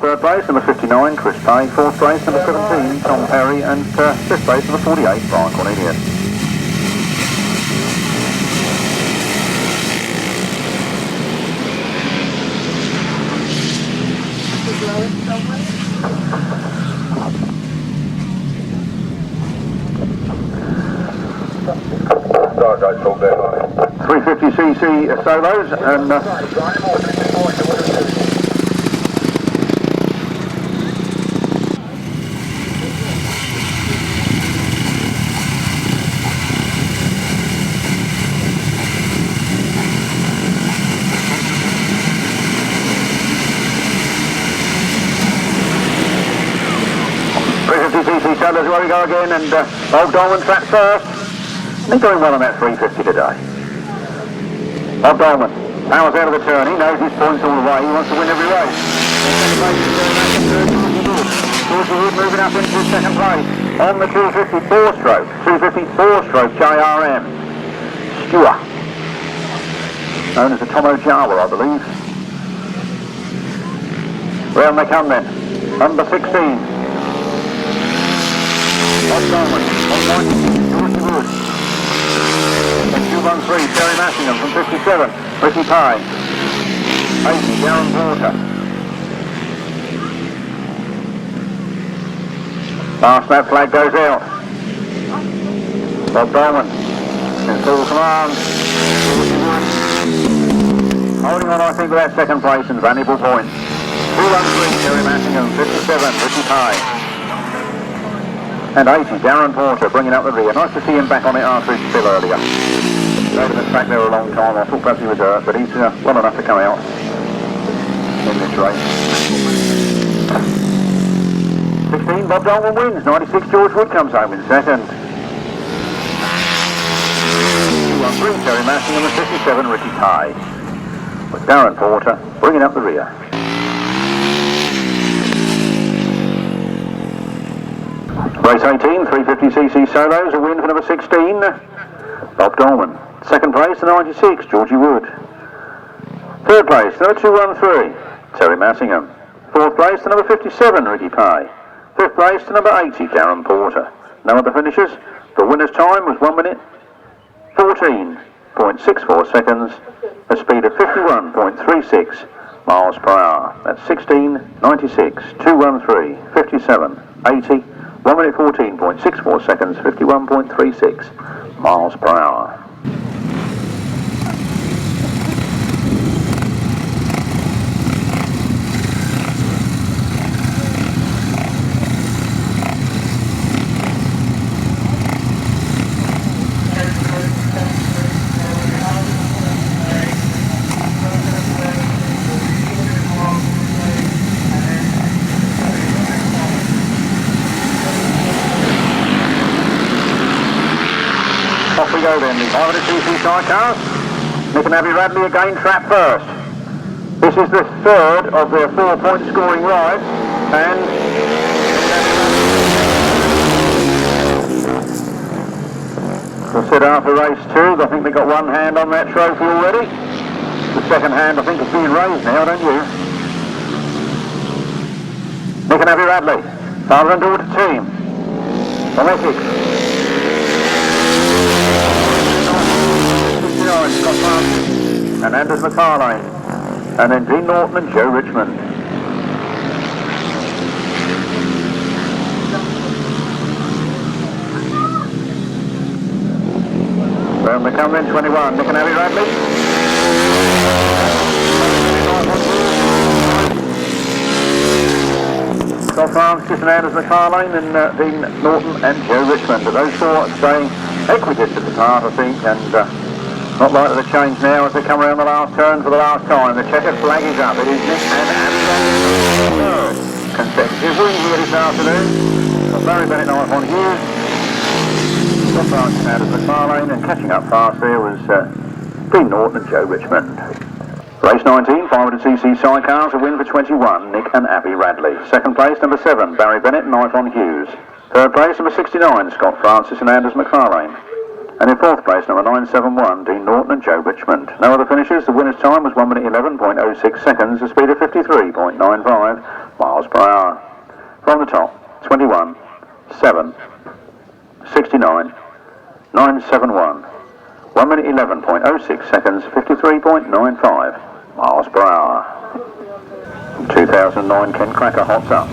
third place, number 59, Chris Pay. Fourth place, number 17, Tom Perry. And fifth place, number 48, Brian Cornelius. Sorry, guys, all there. 350cc solos and 350cc solos, where we go again, and Bob Dolman track first. He's doing well on that 350 today. Bob Dolman, powers out of the turn, he knows his points all the way, he wants to win every race. George Wood moving up into second place on the 254 stroke, 254 stroke JRM. Stewart, known as the Tomo Jawa, I believe. Round they come then, number 16. Bob Dolman, on 96, George Wood. 213, Terry Massingham from 57, Ricky Pye. 80, Darren Porter. Last lap flag goes out. Bob Dolman in full command. Holding on, I think, with that second place and valuable points. 213, Terry Massingham, 57, Ricky Pye. And 80, Darren Porter bringing up the rear. Nice to see him back on it after his spill earlier. He's over the track there a long time. I thought perhaps he was hurt, but he's well enough to come out in this race. 16, Bob Dolman wins. 96, George Wood comes home in second. 213, Terry Massingham and 57, Ricky Pye. With Darren Porter bringing up the rear. Race 18, 350cc solos, a win for number 16, Bob Dolman. Second place, the 96, Georgie Wood. Third place, number 213, Terry Massingham. Fourth place, the number 57, Ricky Pye. Fifth place, the number 80, Darren Porter. No other finishers. The winner's time was 1 minute 14.64 seconds, a speed of 51.36 miles per hour. That's 16, 96, 213, 57, 80, 1 minute 14.64 seconds, 51.36 miles per hour. Off we go then, the RH Sidecars. Nick and Radley again trap first. This is the third of their 4-point scoring rides, and I said after race 2, I think they got one hand on that trophy already. The second hand I think is being raised now, don't you? Nick and Radley, father and daughter team. Domestic. Cossar and Anders McFarlane, and then Dean Norton and Joe Richmond. Round they come then, 21, Nick and Radley. Cossar, Simpson, Anders McFarlane, and Dean Norton and Joe Richmond. Those four staying equidistant apart, I think, and not likely to change now as they come around the last turn for the last time. The checkered flag is up. It is Nick and Andi consecutive win here this afternoon. Well, Barrie, Bennett, knife on Hughes. Got past Anders McFarlane, and catching up fast there was Dean Norton and Joe Richmond. Race 19, 500cc sidecars, a win for 21, Nick and Radley. Second place, number 7, Barrie Bennett, knife on Hughes. Third place, number 69, Scott Francis and Anders McFarlane. And in fourth place, number 971, Dean Norton and Joe Richmond. No other finishers. The winner's time was 1 minute 11.06 seconds, a speed of 53.95 miles miles per hour. From the top, 21, 7, 69, 971. 1 minute 11.06 seconds, 53.95 miles per hour. 2009 Ken Kracker hots up.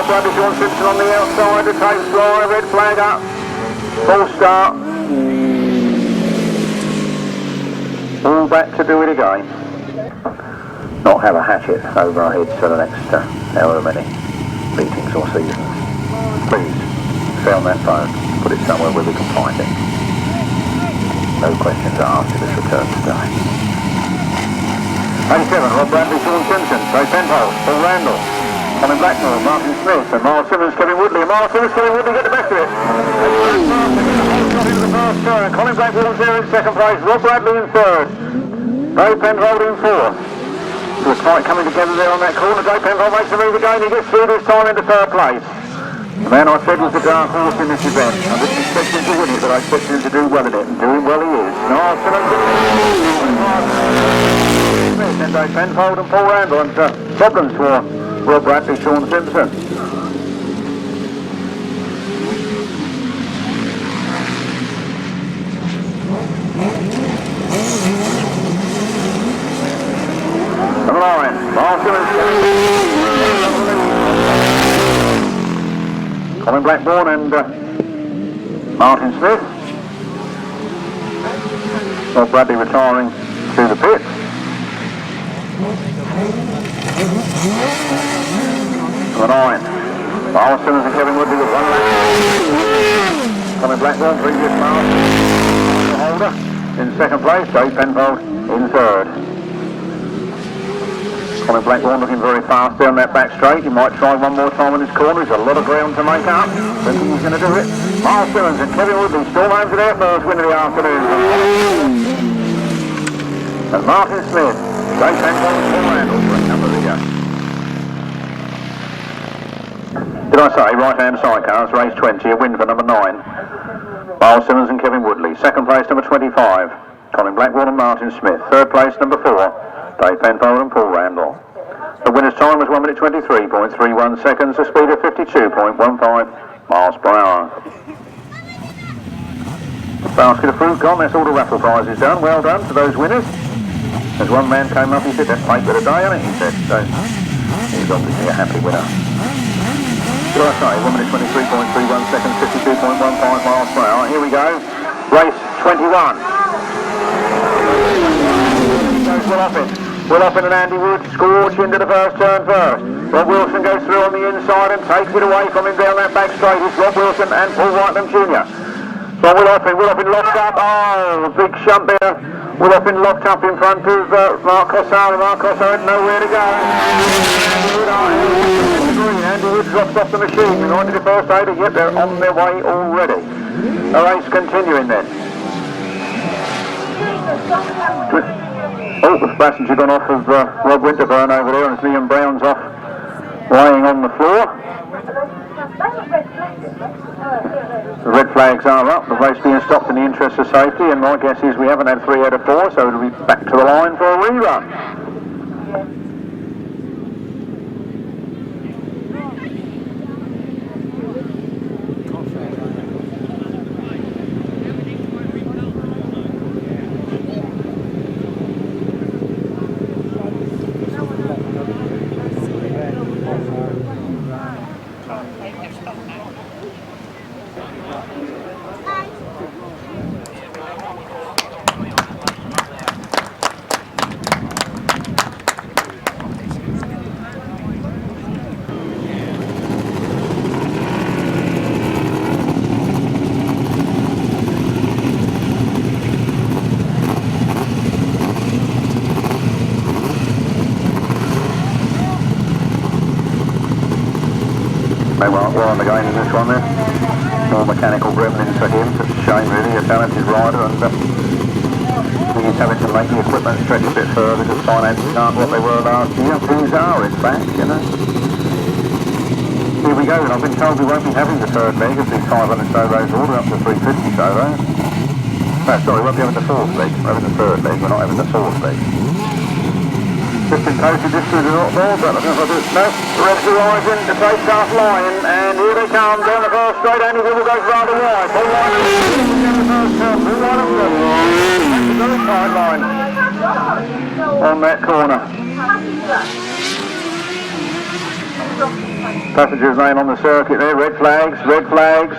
Robbie, Shaun, Simpson on the outside, the tape's fly, red flag up, full start, all back to do it again. Not have a hatchet over our heads for the next however many meetings or seasons. Please, found that phone, put it somewhere where we can find it. No questions asked if it's returned today. 87, Rob Radley, Shaun, Simpson, Penfold, Paul Randall. Colin Blackbourn, Martyn Smith, and Myles Simmons, Kevin Woodley. Myles Simmons, Kevin Woodley get the best of it. Got into the first turn. Colin Blackbourn's there in second place. Rob Radley in third. Dave Penfold in fourth. So it's quite coming together there on that corner. Dave Penfold makes the move again. He gets through this time into third place. The man I said was the dark horse in this event. I didn't expect him to win it, but I expected him to do well in it, and doing well he is. Myles Simmons, and Dave Penfold and Paul Randall, and problems for Rob Radley, Shaun, Simpson. Number 9, Myles Simmons. Colin Blackbourn and Martyn Smith. Rob Radley retiring to the pit. Number 9, Myles Simmons and Kevin Woodley with 1 lap. Colin Blackbourn, previous master holder, in second place. Dave Penfold in third. Colin Blackbourn looking very fast down that back straight. He might try one more time in this corner. There's a lot of ground to make up. Don't think he's going to do it. Myles Simmons and Kevin Woodley still home to their first win of the afternoon. And Martyn Smith, Dave Penfold and Paul Randall for a couple of the go. Did I say right-hand sidecars, race 20, a win for number 9. Myles Simmons and Kevin Woodley. Second place, number 25, Colin Blackbourn and Martyn Smith. Third place, number 4, Dave Penfold and Paul Randall. The winner's time was 1 minute 23.31 seconds, a speed of 52.15 miles per hour. Basket of fruit gone, that's all the raffle prizes done. Well done to those winners. As one man came up, he said, that's plate for the day, isn't it? He said, so he was obviously a happy winner. Did I say 1 minute 23.31 seconds, 52.15 miles per hour. Here we go, race 21. Will Offen and Andi Wood scorch into the first turn first. Rob Wilson goes through on the inside and takes it away from him down that back straight. It's Rob Wilson and Paul Whitelam Jr. So Will Offen locked up. Oh, big shunt there. Will Offen locked up in front of Mark Cossar, and Mark Cossar had nowhere to go. Andi Wood drops off the machine. We're on to the first aid, yet they're on their way already. The race continuing then. Oh, the passenger gone off of Rob Winterburn over there, and Liam Brown's off, laying on the floor. The red flags are up, the race being stopped in the interest of safety, and my guess is we haven't had 3 out of 4, so it'll be back to the line for a rerun. They weren't well on the game in this one then. More mechanical gremlins for him. Such a shame really, a talented rider, and he's having to make the equipment stretch a bit further because finances aren't what they were last year. Things are, in fact, you know. Here we go, and I've been told we won't be having the third leg of the 500 so rows order up to 350 so rows. No, sorry, we won't be having the fourth leg. We're having the third leg, we're not having the fourth leg. Just been posted this through the lot more, but I don't know if I do. No, the red's arriving, the face starts lying, and here they come, down the first straight, Andy Gribble goes rather wide. All right, down the first turn, all right on the very tight line on that corner. Passenger's name on the circuit there, red flags, red flags.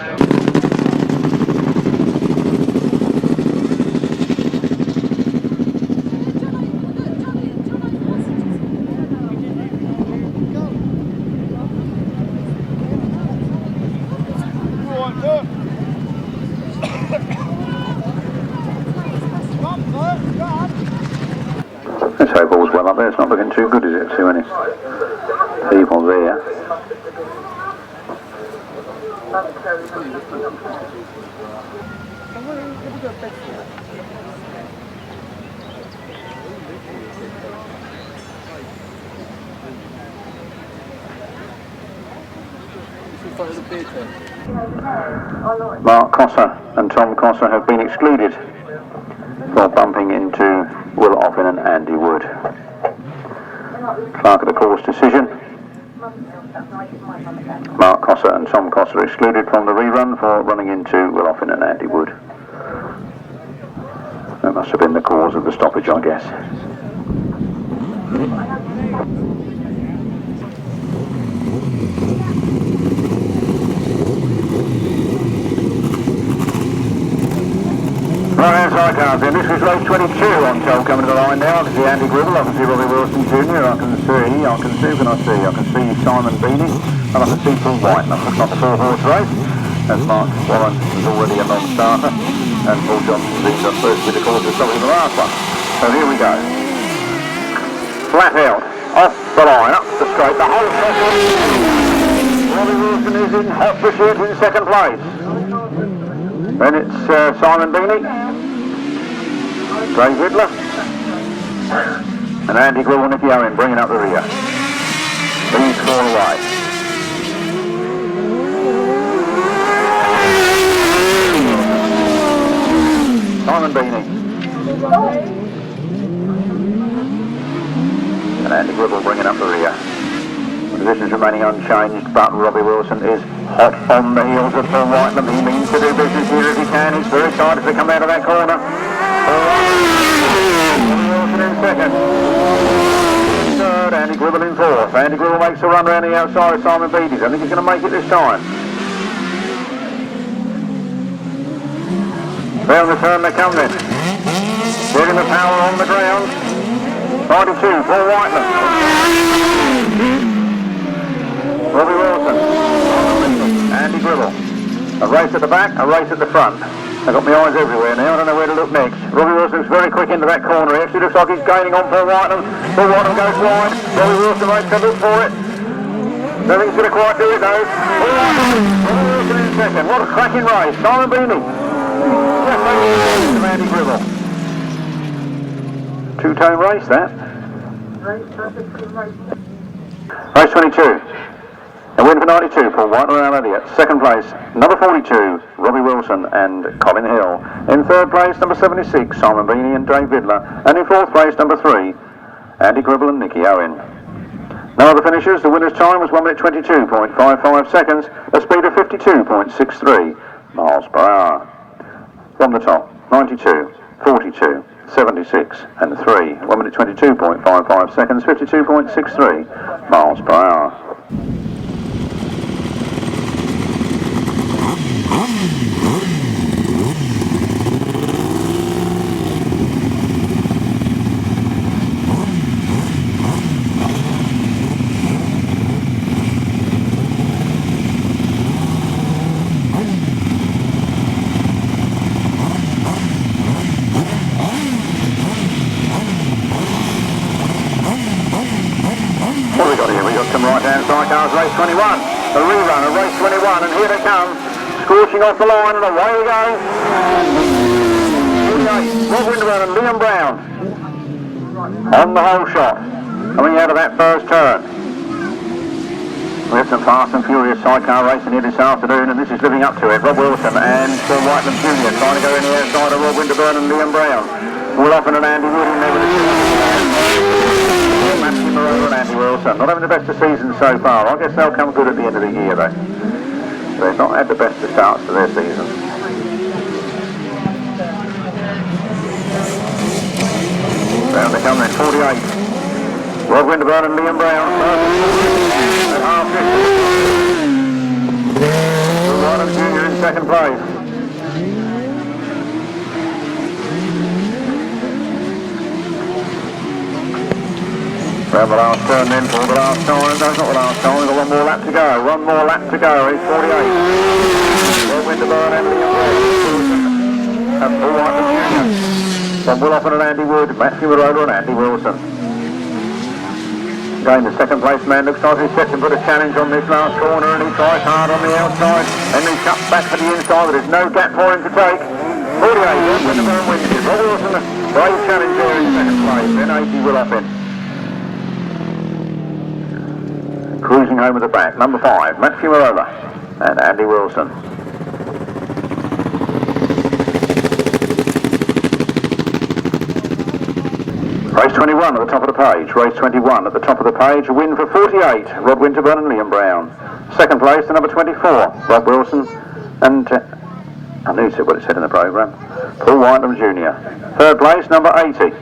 Let's hope all's well up there. It's not looking too good, is it? Too many people there. Mark Cossar and Tom Cossar have been excluded for bumping into Will Offen and Andy Wood. Clerk of the course decision. Mark Cossar and Tom Cossar excluded from the rerun for running into Will Offen and Andy Wood. That must have been the cause of the stoppage, I guess. Right, Sidecars then. This is race 22 on Tel coming to the line now. I can see Andy Gribble, I can see Robbie Wilson Jr, I can see Simon Beanie, and I can see Paul Whitelam. Looks like a 4-horse race, as Mark Warren is already a non-starter, and Paul Johnson's been done first with the course of stopping the last one. So here we go. Flat out, off the line, up the straight, the whole circle. Robbie Wilson is in hot pursuit in second place. Then it's Simon Beanie, Dave Whitler, and Andy Gribble, Nicky Owen bringing up the rear. These 4 away. Simon Beanie. And Andy Gribble bringing up the rear. The positions remaining unchanged, but Robbie Wilson is hot on the heels of Paul Whitelam. He means to do business here if he can. He's very excited to come out of that corner. Robbie Wilson in second. Third, Andy Gribble in fourth. Andy Gribble makes a run around the outside of Simon Beatties. I think he's going to make it this time. Down the turn they come then. Getting the power on the ground. 92, Paul Whitelam. Robbie Wilson, Andy Gribble. A race at the back, a race at the front. I've got my eyes everywhere now, I don't know where to look next. Robbie Wilson's very quick into that corner. He actually looks like he's gaining on Paul Whitelam. Paul Whitelam goes wide. Robbie Wilson makes a look for it. Nothing's going to quite do it though. Robbie Wilson in second. What a cracking race. Simon Beanie. Yes, Andy Gribble. Two-tone race that. Race 22. A win for 92, Paul Whitelam and Elliott. Second place, number 42, Robbie Wilson and Colin Hill. In third place, number 76, Simon Beanie and Dave Vidler. And in fourth place, number 3, Andy Gribble and Nicky Owen. No other finishers. The winner's time was 1 minute 22.55 seconds, a speed of 52.63 miles per hour. From the top, 92, 42, 76 and 3. 1 minute 22.55 seconds, 52.63 miles per hour. What have we got here? We've got some right-hand sidecars, race 21. a rerun of race 21, and here they come, scorching off the line, and away we go. 48, Rob Winterburn and Liam Brown on the whole shot, coming out of that first turn. We have some fast and furious sidecar racing here this afternoon, and this is living up to it. Rob Wilson and Whitelam Jr. trying to go in the outside of Rob Winterburn and Liam Brown. Offen and Andi Wood in there with the Fumarola and Andy Wilson. Not having the best of seasons so far. I guess they'll come good at the end of the year though. They've not had the best of starts to their season. Round they come then, 48. Rob Winterburn and Liam Brown. At half 50. Whitelam Jr. in second place. Round the last turn then for the last time. No, not the last time. We've got one more lap to go. One more lap to go. It's 48. Rob Winterburn and Liam Brown. And Paul Whitelam Jr. From Offen and Andy Wood, Fumarola and Andy Wilson. Again, the second place man looks like he's set to put a challenge on this last corner, and he tries hard on the outside, and he cuts back for the inside, but there's no gap for him to take. 48, Winterburn wins it. Rob Wilson, brave challenge there in second place, then 80 will Offen. Cruising home at the back, number 5, Fumarola and Andy Wilson. Race 21 at the top of the page. Race 21 at the top of the page. A win for 48, Rob Winterburn and Liam Brown. Second place to number 24, Rob Wilson and I knew what it said in the programme, Paul Whitelam Jr. Third place, number 80,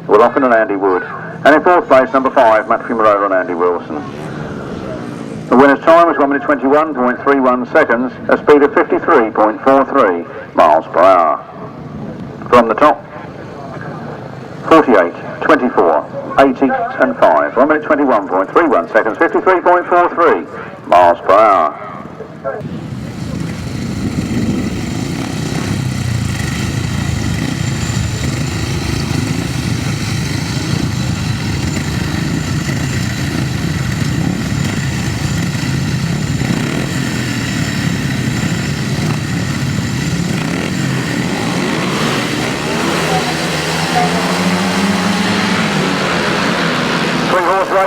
Offen and Andy Wood. And in fourth place, number 5, Fumarola and Andy Wilson. The winner's time was 1 minute 21.31 seconds, a speed of 53.43 miles per hour. From the top, 48, 24, 80 and 5. 1 minute 21.31 seconds, 53.43 miles per hour.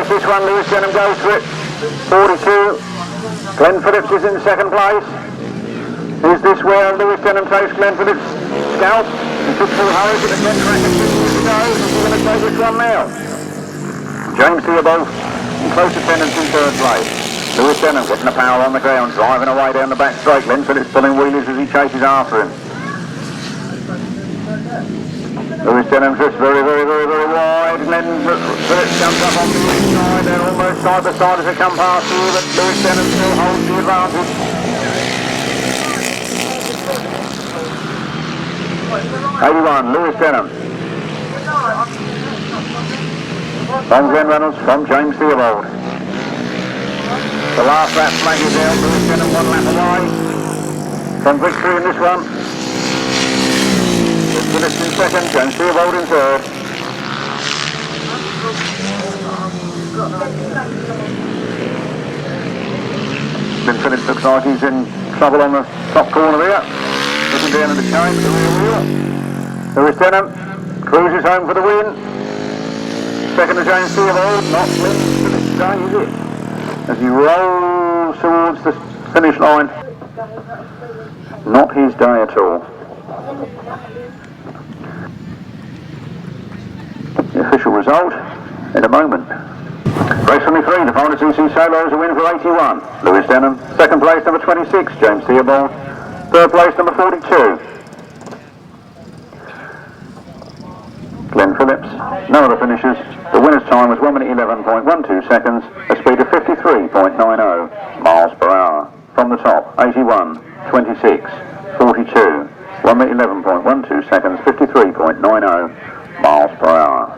This one, Lewis Denham goes for it. 42. Glen Phillips is in second place. Is this where Lewis Denham takes Glen Phillips' scalp? He took full hurry to the Glen Kracker Grasstrack. He's going to take this one now. James Theobald in close attendance in third place. Lewis Denham getting the power on the ground, driving away down the back straight. Glen Phillips pulling wheelies as he chases after him. Lewis Denham just very wide. Glen Phillips comes up on the inside. They're almost side by side as they come past you, but Lewis Denham still holds the advantage. 81, Lewis Denham. From Glen Reynolds, from James Theobald. The last lap flag is out. Lewis Denham 1 lap away from victory in this one. Phillips in second, James Theobald in third. Glen Phillips looks like he's in trouble on the top corner there. Looking down at the chain with the rear wheel. Lewis Denham cruises home for the win. Second to James Theobald, not Glen Phillips today, is it? As he rolls towards the finish line. Not his day at all. The official result in a moment. Race 23, the final CC Solos, a win for 81. Lewis Denham. Second place, number 26, James Theobald. Third place, number 42. Glen Phillips. No other finishes. The winner's time was 1 minute 11.12 seconds, a speed of 53.90 miles per hour. From the top, 81, 26, 42. 1 minute 11.12 seconds, 53.90 miles per hour.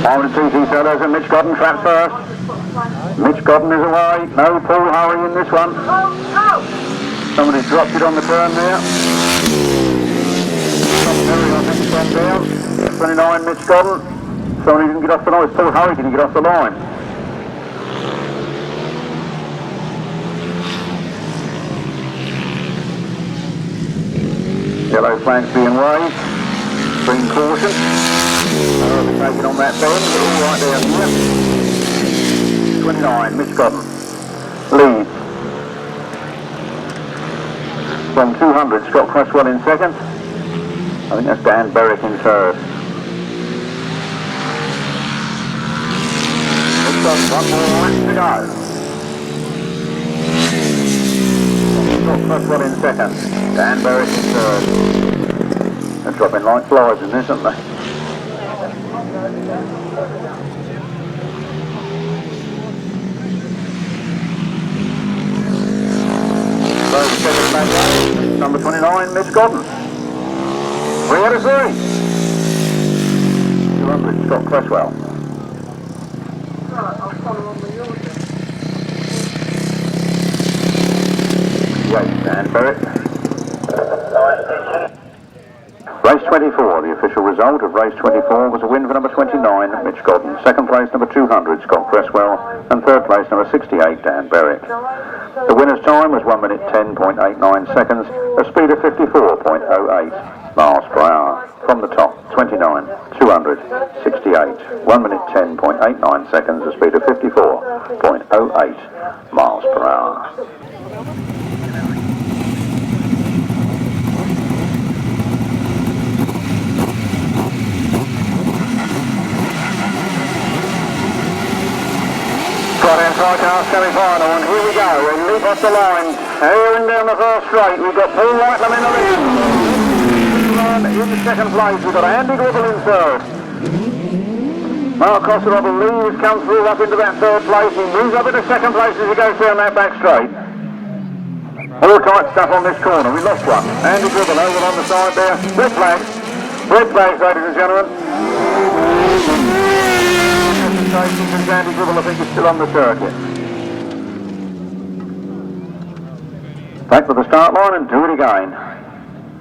Owen and TT Sellers and Mitch Godden trapped first. Mitch Godden is away. No Paul Harvey in this one. Somebody's dropped it on the turn there. I think it's gone down. 29 Mitch Godden. Somebody didn't get off the line. Paul Harvey didn't get off the line. Yellow flags being waved. Green caution. Harvey taking on that bend. All right down here. 29 Mitch Godden. Leads. From 200, Scott Cresswell in second. I think that's Dan Berwick in third. Mitch Godden, one more lap to go. Scott Cresswell in second. Dan Berwick in third. They're dropping like flies in this, aren't they? Number 29, Mitch Godden. 3 out of 3. 200, Scott Cresswell. Yes, Dan Berwick. Race 24, the official result of race 24 was a win for number 29, Mitch Godden. Second place, number 200, Scott Cresswell. And third place, number 68, Dan Berwick. The winner's time was 1 minute 10.89 seconds, a speed of 54.08 miles per hour. From the top, 29, 200, 68, 1 minute 10.89 seconds, a speed of 54.08 miles per hour. RH Sidecars semi-final, and here we go, we leap off the line, here and down the first straight, we've got Paul Whitelam in the lead, in the second place, we've got Andi Gribble in third, Cossar Robbie has come through up into that third place, he moves up into second place as he goes down that back straight. All tight stuff on this corner, we lost one, Andi Gribble over on the side there, red flags, ladies and gentlemen. Andi Gribble, I think, is still on the circuit. Back to the start line and do it again.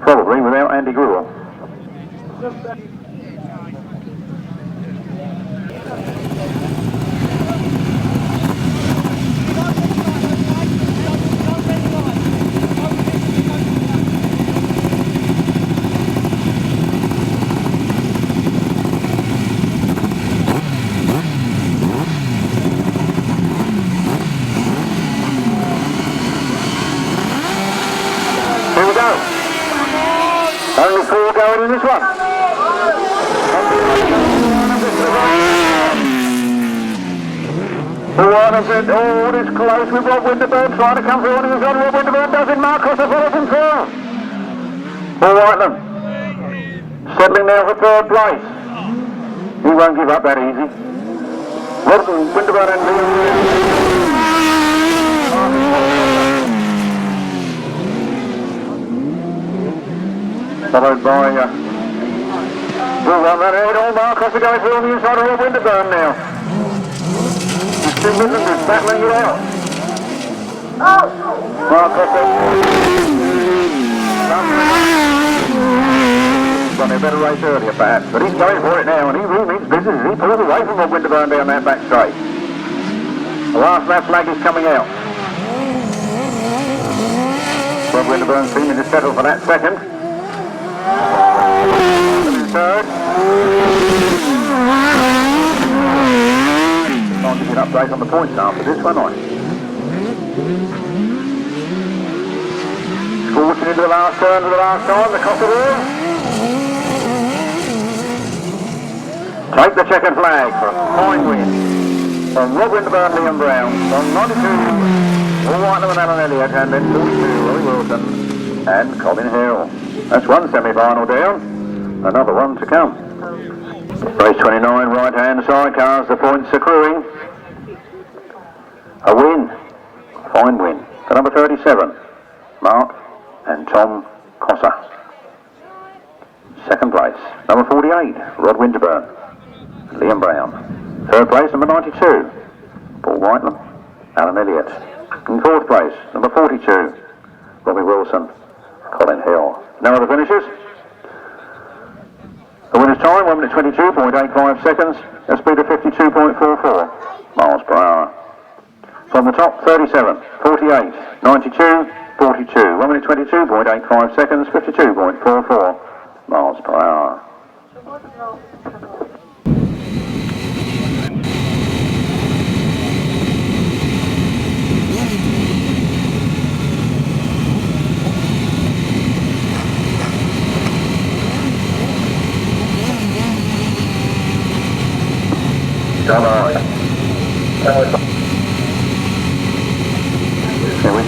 Probably without Andi Gribble. Only 4 going in this one. Oh, it is close with Rob Winterburn trying to come through on his own. Rob Winterburn does it. Cossar follows him through. All right then. Settling now for third place. He won't give up that easy. Rob Winterburn and followed by Will run that ahead. All Cossar going through on the inside of Rob Winterburn now. He's too little, he's battling it out. Cossar done a better race earlier perhaps, but he's going for it now and he really means business. He pulls away from Rob Winterburn down that back straight. The last lap flag is coming out. Rob Winterburn seeming to settle for that second. Third. Time to get an update on the points after this one, I. Scorching into the last turn for the last time, the Cossar wheel. Take the checkered flag for a fine win from Rob Winterburn, Liam Brown, from 92, All Whitelam and Alan Elliott, and then 42, Robbie Wilson and Colin Hill. That's one semi-final down, another one to come. Race 29, right-hand sidecars, the points accruing. A win, fine win, for number 37, Mark and Tom Cossar. Second place, number 48, Rod Winterburn, Liam Brown. Third place, number 92, Paul Whitelam, Alan Elliott. In fourth place, number 42, Robbie Wilson, Colin Hill. No other finishes. The winner's time, 1 minute 22.85 seconds, a speed of 52.44 miles per hour. From the top, 37, 48, 92, 42, 1 minute 22.85 seconds, 52.44 miles per hour.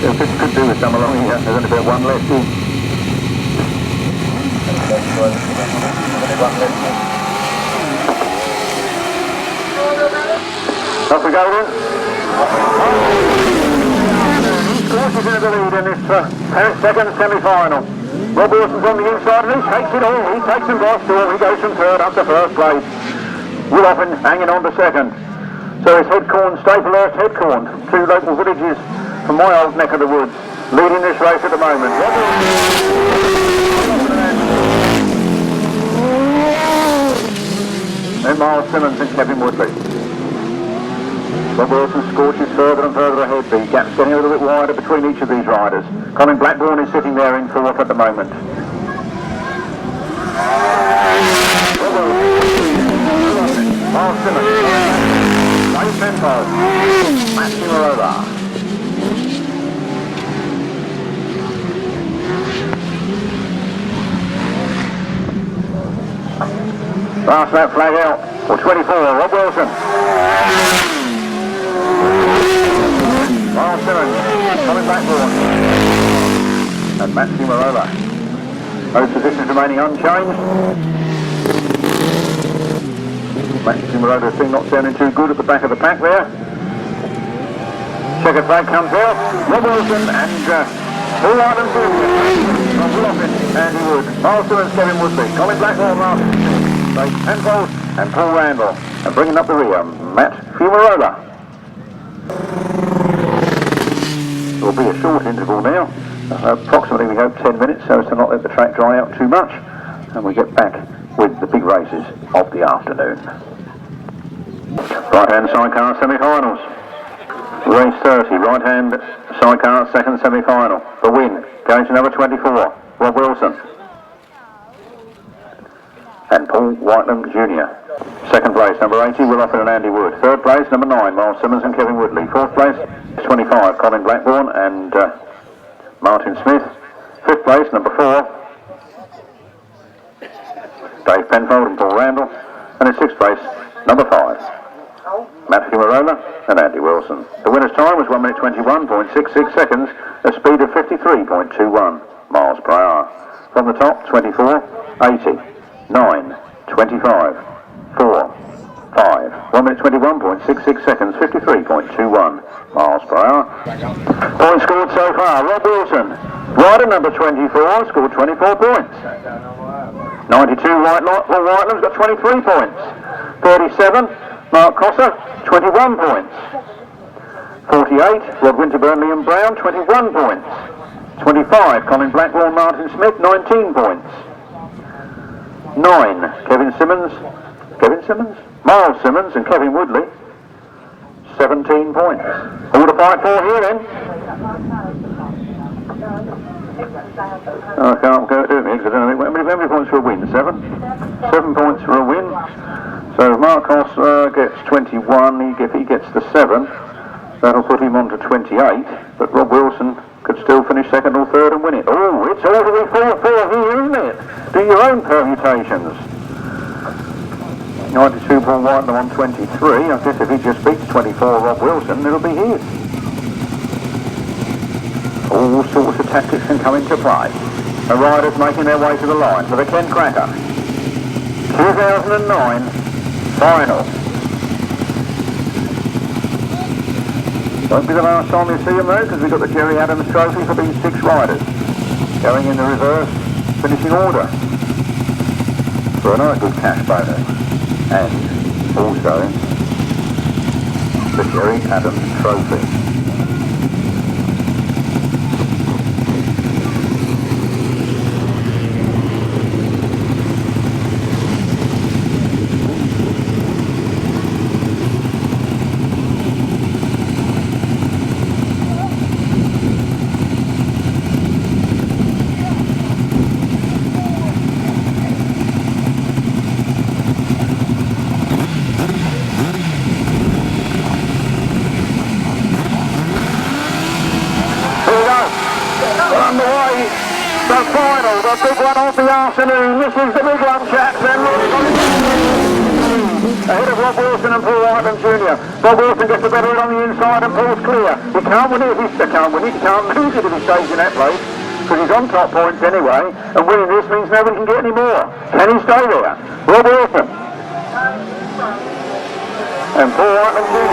We could do with some along here. There's only about one left in. Off we go then. Scorches into the lead in this second semi-final. Rob Wilson's on the inside and he takes it all. He takes him by storm. He goes from third up to first place. Will Offen hanging on to second. So it's Headcorn, Staplehurst, Headcorn, two local villages from my old neck of the woods, leading this race at the moment. Then Myles, Simmons and Kevin Woodley. Rob Wilson scorches further and further ahead. The gap's getting a little bit wider between each of these riders. Colin Blackbourn is sitting there in fourth at the moment. Myles Simmons, Penfold, Fumarola. Last lap flag out for 24, Rob Wilson. Myles Simmons, Colin Blackbourn, and Fumarola. Those positions remaining unchanged. Fumarola's thing not sounding too good at the back of the pack there. Checker flag comes out. Rob Wilson and Paul Whitelam, Andy Wood, Myles Simmons, Kevin Woodley, Colin Blackbourn, Martyn, Penfold and Paul Randall. And bringing up the rear, Fumarola. It will be a short interval now. Approximately, we hope, 10 minutes, so as to not let the track dry out too much. And we get back with the big races of the afternoon. Right-hand sidecar semi-finals. Race 30, right-hand sidecar second semi-final. The win goes to number 24, Rob Wilson. And Paul Whitelam Jr. Second place, number 80, Will Offen and Andy Wood. Third place, number 9, Myles Simmons and Kevin Woodley. Fourth place, 25, Colin Blackbourn and Martyn Smith. Fifth place, number 4, Dave Penfold and Paul Randall. And in sixth place, number 5, Fumarola and Andy Wilson. The winner's time was 1 minute 21.66 seconds, a speed of 53.21 miles per hour. From the top, 24, 80, 9, 25, 4, 5. 1 minute 21.66 seconds, 53.21 miles per hour. Points scored so far. Rob Wilson, rider number 24, scored 24 points. 92, Whitelam's got 23 points. 37, Mark Cossar, 21 points. 48, Rod Winterburn, Liam Brown, 21 points. 25, Colin Blackbourn, Martyn Smith, 19 points. 9, Myles Simmons and Kevin Woodley, 17 points. All to fight for here then. I can't go do it because I don't know how many points for a win. 7 points for a win. So if Marcos gets 21, if he gets the 7, that'll put him on to 28. But Rob Wilson could still finish second or third and win it. Oh, it's all to be 4-4 here, isn't it? Do your own permutations. 92 Paul Whitelam on 23. I guess if he just beats 24 Rob Wilson, it'll be his. All sorts of tactics can come into play. The riders making their way to the line for the Ken Kracker 2009 final. Won't be the last time you see them though, because we've got the Jerry Adams trophy for these 6 riders going in the reverse finishing order. for another good cash bonus, and also the Jerry Adams Trophy. The big one of the afternoon. This is the big one, chaps. Ahead of Rob Wilson and Paul Whitelam Jr. Rob Wilson gets the better on the inside and pulls clear. He can't win it if he can't win it. He can't lose it if he stays in that place, because he's on top points anyway, and winning this means nobody can get any more. Can he stay there? Rob Wilson. And Paul Whitelam Jr.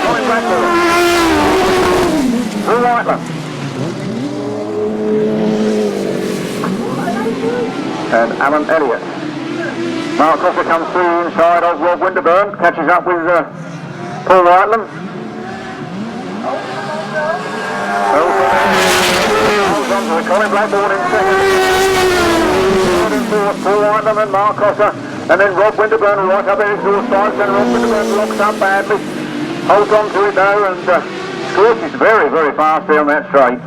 Colin Blackbourn. Paul Whitelam. And Alan Elliott. Mark Cossar comes through inside of Rob Winterburn, catches up with Paul Whitelam. Holds on to Colin Blackbourn in second. Third and fourth, Paul Whitelam and Mark Cossar. And then Rob Winterburn right up there exhaust pipes, and Rob Winterburn locks up badly. Holds on to it though, and Scorches very, very fast down that straight.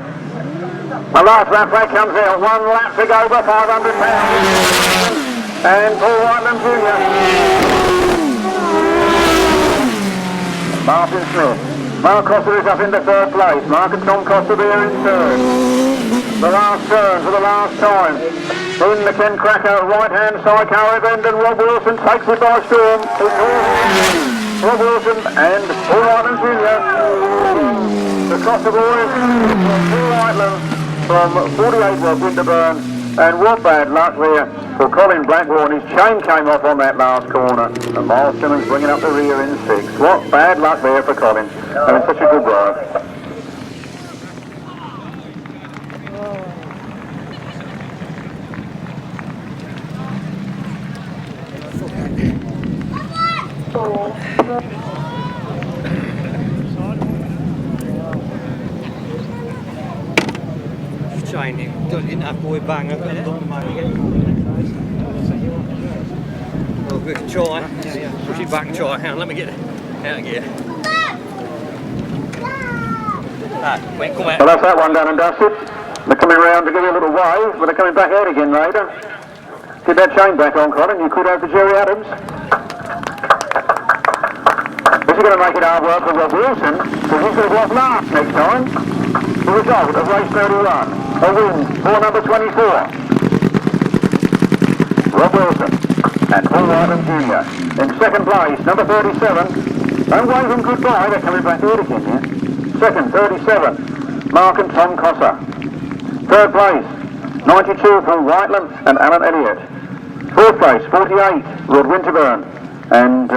The last lap flag comes out, 1 lap to go for £500. And Paul Whitelam Jr. Martyn Smith. Mark Cossar is up into third place. Mark and Tom Cossar there in third. The last turn for the last time. In the Ken Kracker right-hand sidecar event, and Rob Wilson takes it by storm. Rob Wilson and Paul Whitelam Jr. The Cossar boys, Paul Whitelam from 48 Rob Winterburn, and what bad luck there for Colin Blackbourn. His chain came off on that last corner, and Myles Simmons bringing up the rear in 6. What bad luck there for Colin, having such a good drive. Didn't have boy bang up in it. Well, we can try. Push it back and try. Hang on, let me get it out of gear. Wait, come out. Well, that's that one done and dusted. They're coming round to give you a little wave, but they're coming back out again later. Get that chain back on, Colin. You could have the Jerry Adams. This is going to make it hard work for Rob Wilson, because he's going to go off last next time. The result of race 31. A win for number 24. Rob Wilson and Paul Whitelam Jr. In second place, number 37. Don't wave them goodbye, they're coming back here again here. Second, 37. Mark and Tom Cossar. Third place, 92 for Whitelam and Alan Elliott. Fourth place, 48, Rod Winterburn and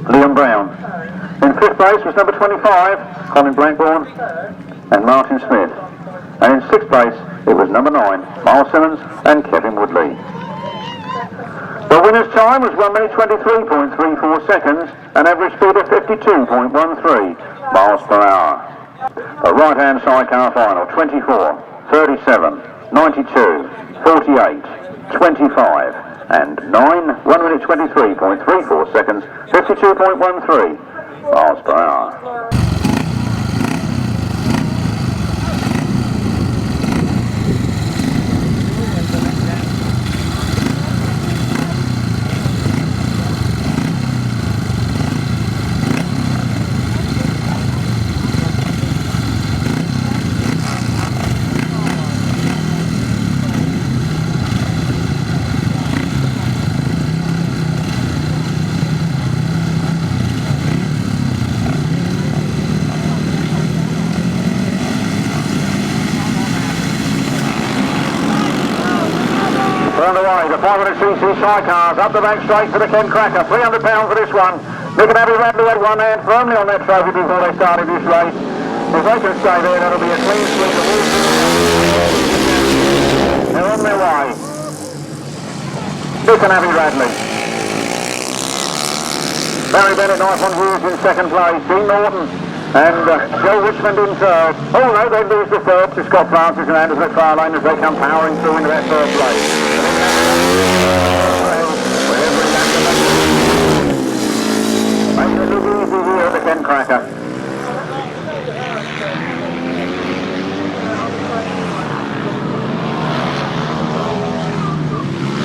Liam Brown. In fifth place was number 25, Colin Blackbourn and Martyn Smith. And in sixth place, it was number 9, Myles Simmons and Kevin Woodley. The winner's time was 1 minute 23.34 seconds, an average speed of 52.13 miles per hour. A right-hand sidecar final, 24, 37, 92, 48, 25, and 9, 1 minute 23.34 seconds, 52.13 miles per hour. Underway, the 500cc sidecars up the back straight for the Ken Kracker, £300 for this one. Nicky and Radley had one hand firmly on that trophy before they started this race. If they can stay there, that'll be a clean sweep. They're on their way. Nick and Abby Radley. Barrie Bennett, knife on Hughes in second place. Dean Norton and Joe Richmond in third. Oh no, they lose the third to Scott Francis and Anders McFarlane as they come powering through into that third place. Making it look easy here at the Ken Kracker.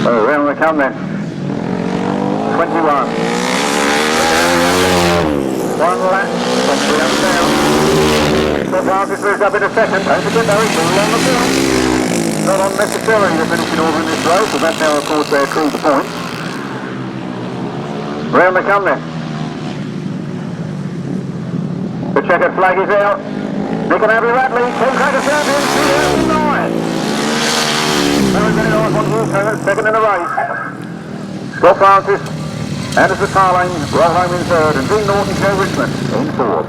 Oh, round they come then. 21. One lap, down. Scott Francis moves up in a second. Don't forget though, it's all on the field. Not unnecessarily to finish in order in this race, but that's how of course they accrue the points. Round they come then. The checkered flag is out. Nick and Abby Radley, Ken Kracker champions, 2009. Barrie Bennett on Woodley, second in the race. Scott Francis, Anders McFarlane, roll home in third, and Dean Norton, Joe Richmond in fourth.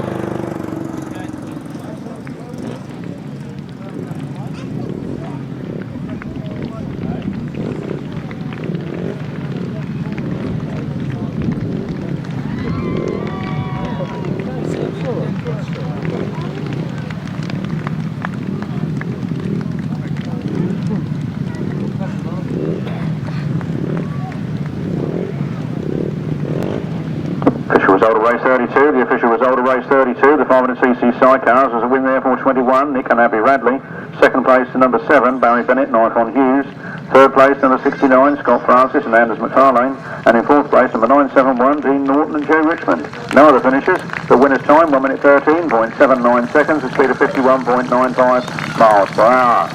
Race 32, the official result of race 32, the 500cc Sidecars was a win there for 21, Nick and Abby Radley. Second place to number 7, Barrie Bennett, knife on Hughes. Third place number 69, Scott Francis and Anders McFarlane. And in fourth place number 971, Dean Norton and Joe Richmond. No other finishers. The winner's time 1 minute 13.79 seconds, a speed of 51.95 miles per hour.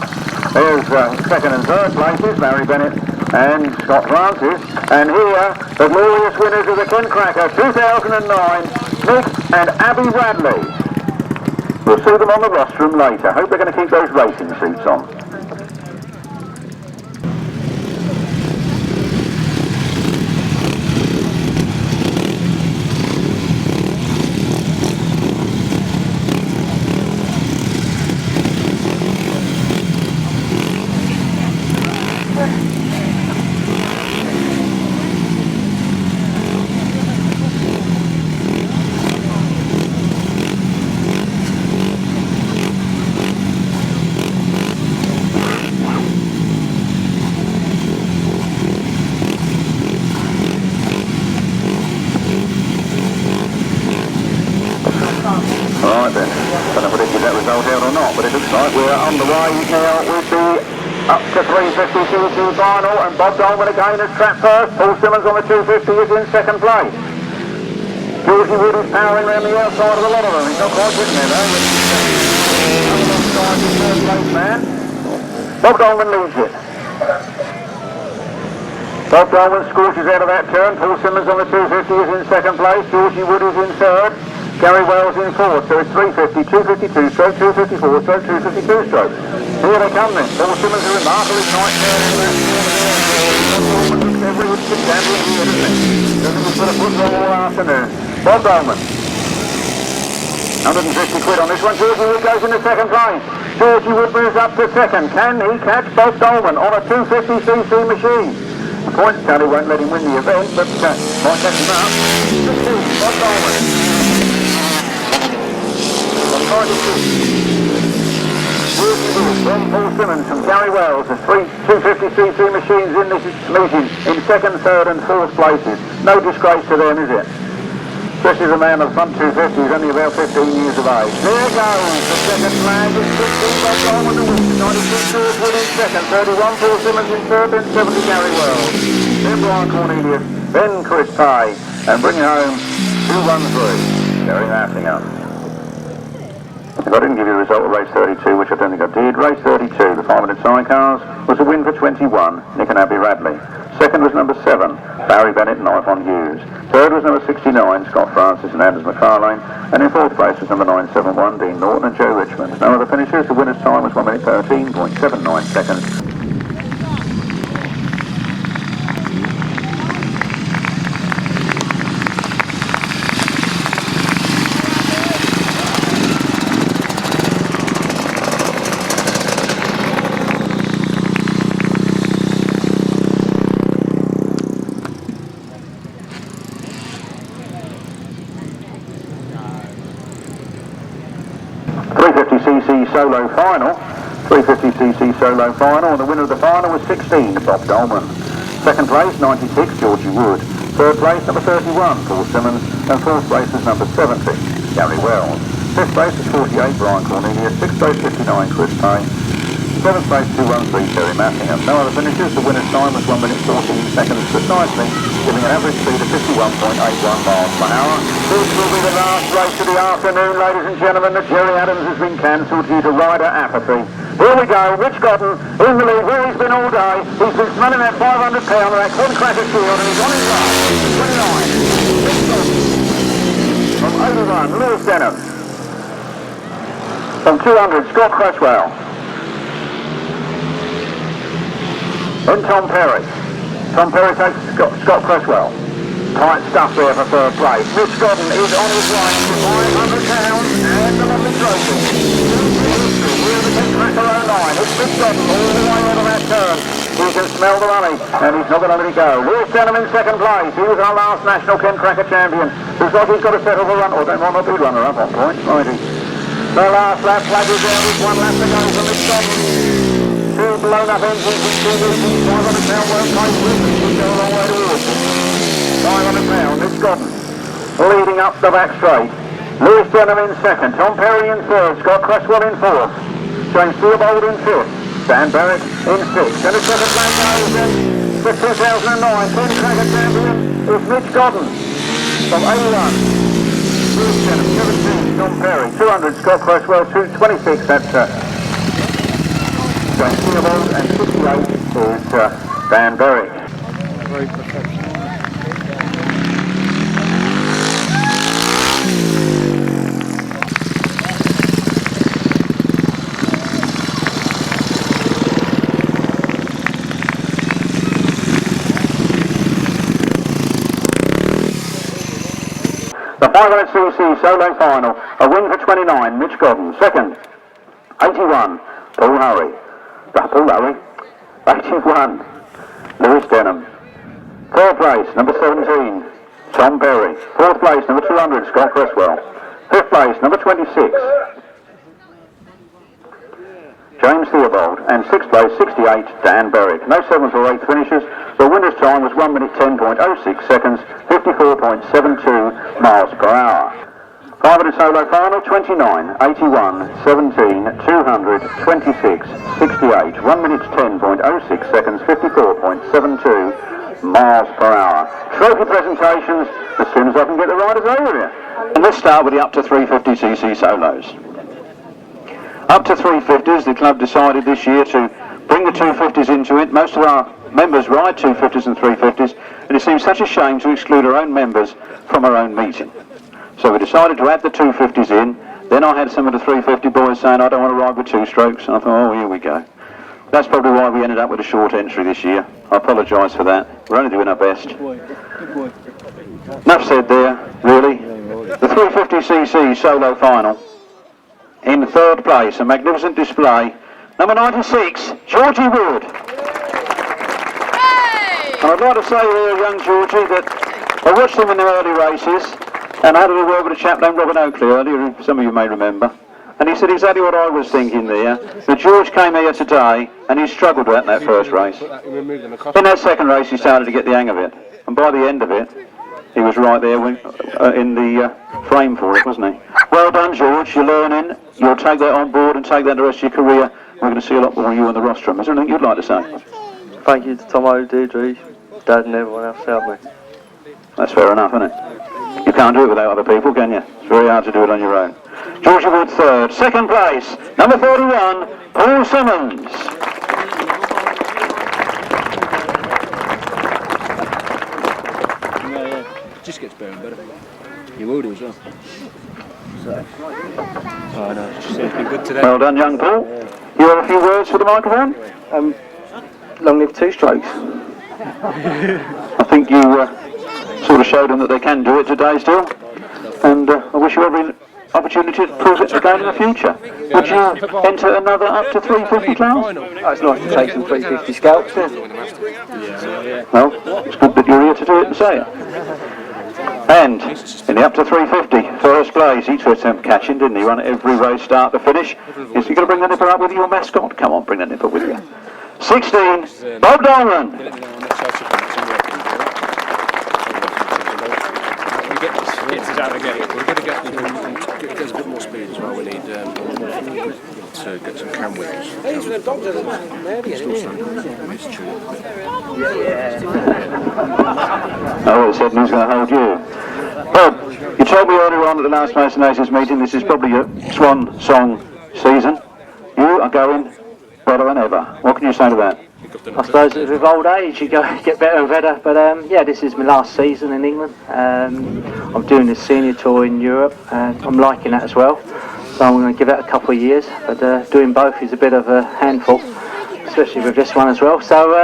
There's second and third places, Barrie Bennett and Scott Francis, and here the glorious winners of the Ken Kracker 2009, Nick and Abby Radley. We'll see them on the rostrum later. Hope they're going to keep those racing suits on. We're on the way now with the up to 350cc final, and Bob Dolman again is trapped first. Paul Simmons on the 250 is in second place. Georgie Wood is powering around the outside of a lot of them. He's not quite getting there though. Third place man. Bob Dolman leads it. Bob Dolman scorches out of that turn. Paul Simmons on the 250 is in second place. Georgie Wood is in third. Gary Wells in fourth, so it's 350, 252 stroke, 254 stroke, 252 stroke. Here they come then. Paul Simmons are in marvellous night there. Every Olympic champion here, doesn't he? Doesn't he put a foot wrong all afternoon? Bob Dolman. 150 quid on this one. Georgie Wood goes into second place. Georgie Wood moves up to second. Can he catch Bob Dolman on a 250cc machine? The points tally won't let him win the event, but might catch him up. Bob Dolman. Then Paul Simmons from Gary Wells, the three 250cc machines in this meeting in second, third and fourth places. No disgrace to them, is it? Especially the man of the front 250 is only about 15 years of age. There goes the second flag. It's 16 Bob Dolman the win. 96 George Wood in second, 31 Paul Simmons in third, then 70 Gary Wells. Then Brian Cornelius, then Chris Pay, and bringing home 213. Gary Nottingham. If I didn't give you the result of race 32, which I don't think I did, race 32, the 500 Sidecars, was a win for 21, Nick and Abby Radley. Second was number 7, Barrie Bennett, knife on Hughes. Third was number 69, Scott Francis and Anders McFarlane. And in fourth place was number 971, Dean Norton and Joe Richmond. No other finishers. The winner's time was 1 minute 13.79 seconds. solo final. 350cc solo final, and the winner of the final was 16, Bob Dolman. Second place, 96, Georgie Wood. Third place, number 31, Paul Simmons, and fourth place was number 70, Gary Wells. Fifth place was 48, Brian Cornelius. Sixth place, 59, Chris Payne. Seventh place, 213, Terry Massingham. No other finishes. The winner's time was 1 minute 14 seconds precisely, giving an average speed of 51.81 miles per hour. This will be the last race of the afternoon, ladies and gentlemen. The Jerry Adams has been cancelled due to rider apathy. Here we go, Rich Godden in the lead, where he's been all day. He's been smelling that 500 pound of that Kracker shield, and he's on his way. 29. From 81, Lewis Denham. From 200, Scott Cresswell. Then Tom Perry. Tom Perry takes Scott Cresswell. Tight stuff there for third place. Rich Godden is on his way to 500 pounds and the lovely trophy. Here's the Kracker 09. It's Rich Godden all the way out of that turn. He can smell the money, and he's not going to let it go. Lewis Denham in second place. He was our last national Kracker champion. Looks like he's got to settle the run, or they might not be runner-up on points, might he? The last lap flag is down with 1 lap to go from Rich Godden. Two blown up engines with 2 vehicles, 500 pound workplace with them. Should go a long way towards it. 500 pound, Rich Godden leading up the back straight. Lewis Denham in second, Tom Perry in third, Scott Cresswell in fourth, James Theobald in fifth, Dan Barrett in sixth. And a second place goes in for 2009 Kracker champion is Rich Godden from 81. Lewis Denham, 17, Tom Perry, 200, Scott Cresswell, 226, that's James Theobald, and 68 is Dan Barrett. Very professional. The 500cc solo final, a win for 29, Mitch Godden. Second, 81, Paul Harvey. 81, Lewis Denham. Third place, number 17, Tom Perry. Fourth place, number 200, Scott Cresswell. Fifth place, number 26, James Theobald. And sixth place, 68, Dan Barrett. No 7th or 8th finishes. The winner's time was 1 minute 10.06 seconds, 54.72 miles per hour. 500 solo final, 29, 81, 17, 200, 26, 68, 1 minute 10.06 seconds, 54.72 miles per hour. Trophy presentations as soon as I can get the riders over here. And let's start with the up to 350cc solos. Up to 350s, the club decided this year to bring the 250s into it. Most of our members ride 250s and 350s, and it seems such a shame to exclude our own members from our own meeting. So we decided to add the 250s in. Then I had some of the 350 boys saying, I don't want to ride with 2 strokes. And I thought, oh, here we go. That's probably why we ended up with a short entry this year. I apologise for that. We're only doing our best. Enough said there, really. The 350cc solo final. In third place, a magnificent display. Number 96, Georgie Wood. Hey! And I'd like to say here, young Georgie, that I watched him in the early races. And I had a little word with a chap named Robin Oakley earlier, some of you may remember. And he said exactly what I was thinking there. That George came here today and he struggled with that first race. In that second race he started to get the hang of it. And by the end of it, he was right there in the frame for it, wasn't he? Well done, George, you're learning. You'll take that on board and take that the rest of your career. We're going to see a lot more of you on the rostrum. Is there anything you'd like to say? Thank you to Tomo, Deirdre, Dad and everyone else helped me. That's fair enough, isn't it? You can't do it without other people, can you? It's very hard to do it on your own. Georgie Wood third. Second place, number 31, Paul Simmons. Just gets better and better. You will do as well. So. Oh no, it's been good today. Well done, young Paul. You have a few words for the microphone? Long live 2 strokes. I think you sort of showed them that they can do it today still. And I wish you every opportunity to prove it again in the future. Would you enter another up to 350 class? Oh, it's nice to take some 350 scalps in. Well, it's good that you're here to do it and say it. And in the up to 350, first place, he tried to catch him, didn't he? Run every race start to finish. Is he going to bring the nipper up with you, your mascot? Come on, bring the nipper with you. 16, Bob Dolman. Gets us out again. We're going to get a bit more speed as well. We need to get some cam wheels. Oh, well, said who's going to hold you? Bob, you told me earlier on at the last Mason Aces meeting this is probably your swan song season. You are going better than ever. What can you say to that? I suppose with old age you get better and better, but yeah, this is my last season in England. I'm doing this senior tour in Europe and I'm liking that as well, so I'm going to give it a couple of years, but doing both is a bit of a handful, especially with this one as well. So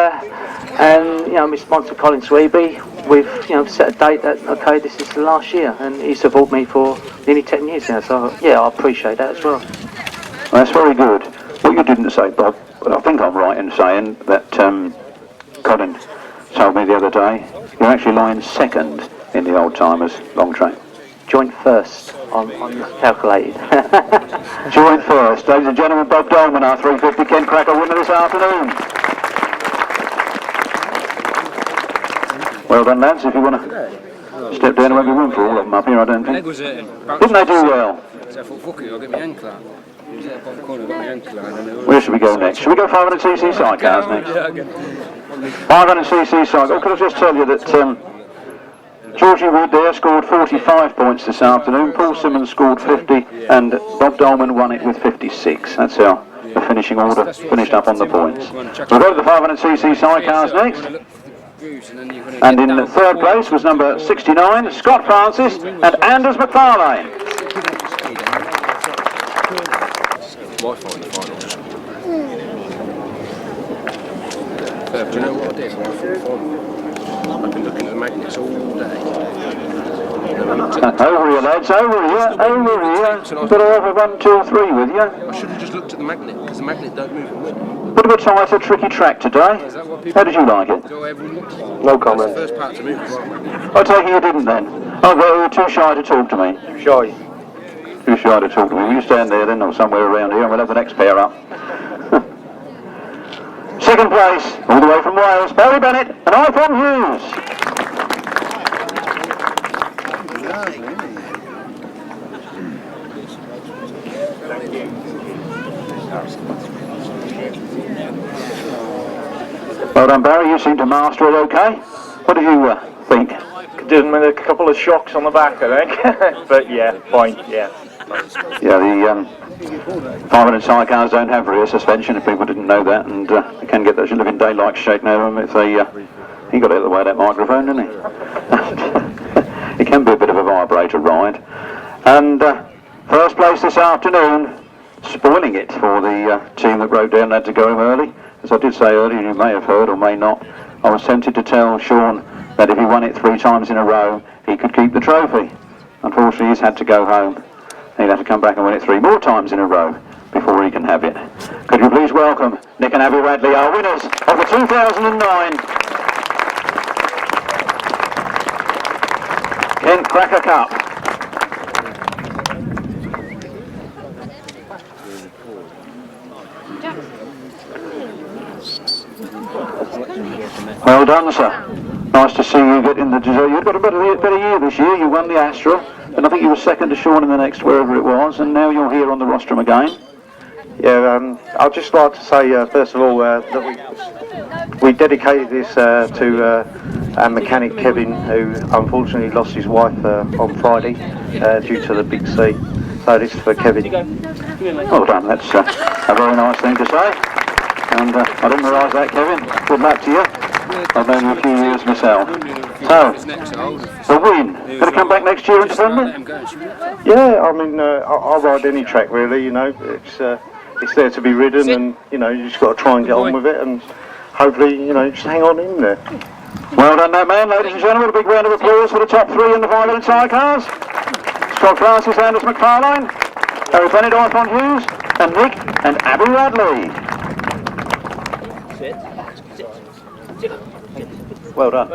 and you know, my sponsor Colin, we've set a date that okay, this is the last year, and he's supported me for nearly 10 years now, so yeah, I appreciate that as well. That's very good. What you didn't say, Bob, but I think I'm right in saying that Colin told me the other day you're actually lying second in the old timers long track. Joint first on calculated. Joint first, ladies and gentlemen, Bob Dolman, our 350 Kent Kracker winner this afternoon. Well done, lads. If you want to step down, there won't be room for all of them up here, I don't think. Didn't they do well? So I thought, fuck it, I'll get my ankle out. Where should we go next? Should we go 500cc sidecars next? 500cc sidecars. Could I just tell you that Georgie Wood there scored 45 points this afternoon, Paul Simmons scored 50 and Bob Dolman won it with 56. That's how the finishing order finished up on the points. We'll go to the 500cc sidecars next. And in the third place was number 69, Scott Francis and Anders McFarlane. Wi-Fi in the finals. Do you know what I did? I've been looking at the magnets all day. Over here, lads, over here. You've got to have a 1, 2, 3 with you. I should have just looked at the magnet, because the magnet don't move and win. Bit of a tighter, tricky track today. How did you like it? No comment. That's the first part to move as well, magnet. I take it you didn't then. Oh, well, you were too shy to talk to me. Shy. Too shy to talk to me. Will you stand there then, or somewhere around here, and we'll have the next pair up. Second place, all the way from Wales, Barrie Bennett and Offen Hughes. Well done, Barrie, you seem to master it okay. What do you think? Did a couple of shocks on the back, I think. But yeah, fine, yeah. Yeah, the 500 sidecars don't have rear suspension, if people didn't know that, and they can get those living daylights shaken out of them if they... he got out of the way of that microphone, didn't he? It can be a bit of a vibrator ride. And first place this afternoon, spoiling it for the team that broke down, had to go home early. As I did say earlier, you may have heard or may not, I was tempted to tell Shaun that if he won it 3 times in a row, he could keep the trophy. Unfortunately, he's had to go home. He'll have to come back and win it 3 more times in a row before he can have it. Could you please welcome Nick and Abby Radley, our winners of the 2009 Kent Kracker Cup. Well done, sir. Nice to see you get in the dessert. You've got a better year this year. You won the Astra, and I think you were second to Shaun in the next wherever it was, and now you're here on the rostrum again. Yeah, I'd just like to say, first of all, that we dedicated this to our mechanic Kevin, who unfortunately lost his wife on Friday due to the big sea. So this is for Kevin. Well done, that's a very nice thing to say. And I didn't realise that, Kevin. Good luck to you. I've known you a few years myself. So, the win. Going to come back next year and defend it? Yeah, I mean, I'll ride any track really, you know. It's there to be ridden, and, you know, you just got to try and get on with it, and hopefully, you know, just hang on in there. Well done, that man, ladies and gentlemen. A big round of applause for the top 3 in the 500 sidecars. Scott Francis, Anders McFarlane, Harry Bennett, Offen Hughes, and Nick and Abby Radley. Well done.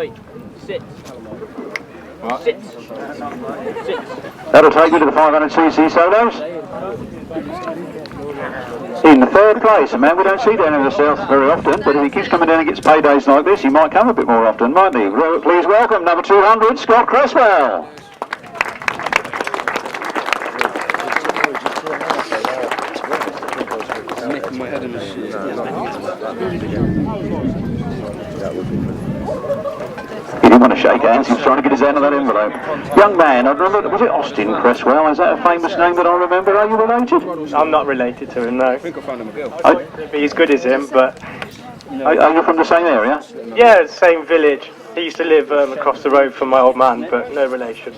That'll take you to the 500cc solos. In the third place, a man we don't see down in the south very often, but if he keeps coming down and gets paydays like this, he might come a bit more often, mightn't he? Please welcome number 200, Scott Cresswell. He didn't want to shake hands, he was trying to get his hand on that envelope. Young man, I remember, was it Austin Cresswell? Is that a famous name that I remember? Are you related? I'm not related to him, no. I think I found him a girl. I'd be as good as him, but... Are you from the same area? Yeah, same village. He used to live across the road from my old man, but no relation.